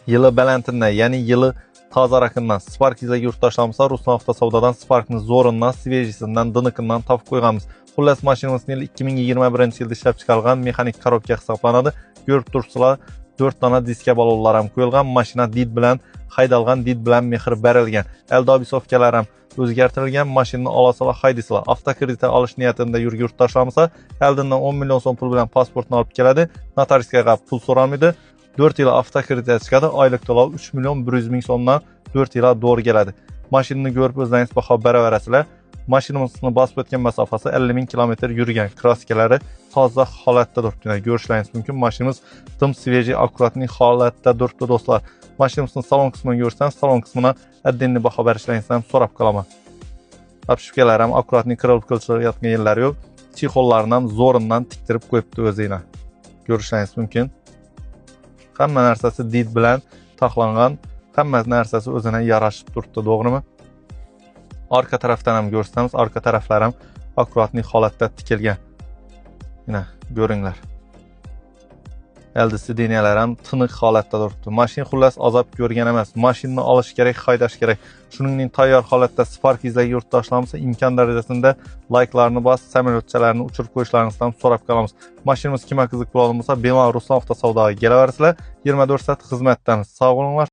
Yılı Belentin'den, yani yılı taze rakından Spark izle yurttaşlarımızsa Ruslan Avtosavdadan Spark'ın zorundan, svejisinden, dınıkından tapıp koyğanımız. Xullas maşinamızın yılı 2021 yılda işlep çıkarılgan mexanik korobka hisoblanadı. Görüp turibsizlar 4 dana diska balonlar ham qo'yilgan, mashina did bilan haydalgan, did bilan mehr berilgan. Eldobisovkalar ham o'zgartirilgan. Mashinani olasizlar, haydasizlar. Avtokredit olish niyatida yurtdoshlarimiz eldinden 10 milyon so'm pul bilan pasportni olib keladi. Notariusga pul so'ralmaydi. 4 yil avtokredit chiqadi. Oylik to'lov 3 milyon 100 ming so'mdan 4 yil to'g'ri keladi. Mashinani ko'rib o'zlaringiz baho beraverasizlar. Mashinamizni bosib o'tgan masofasi 50 ming kilometr yurgan. Kraskalari toza holatda turibdi. Ko'rishlaringiz mumkin. Mashinamiz tim svejiy, akkuratniy holatda turibdi do'stlar. Mashinamizning salon qismini ko'rsangiz, salon qismini addenni baho berishlaringizni ham so'rab qolaman. Apshipkalar ham akkuratniy qirib qilchilayotgan yerlari yo'q. Chexollarni ham zo'rindan tiktirib qo'yibdi o'zingizlar. Ko'rishlaringiz mumkin. Hamma narsasi did bilan taxlangan, hamma narsasi o'zina yarashib turibdi, to'g'rimi? Arka tarafdan ham ko'rsatamiz, arka taraflar ham akkuratniy holatda tikilgan. Mana ko'ringlar. Eldi sideniyalar ham tiniq holatda turibdi. Mashina xullas azob ko'rgan emas. Mashinani olish kerak, haydash kerak. Shuningdek tayyor holatda Spark izlagi yurtdoshlarimiz imkon darajasida like'larni bosib, samolyotchalarni uchirib qo'yishlaringizni ham so'rab qolamiz. Mashinamiz kimga qiziq bo'lsa, bemalol Ruslan Avtosavdoga kelaversizlar. 24 soat xizmatdamiz. Sog' bo'linglar.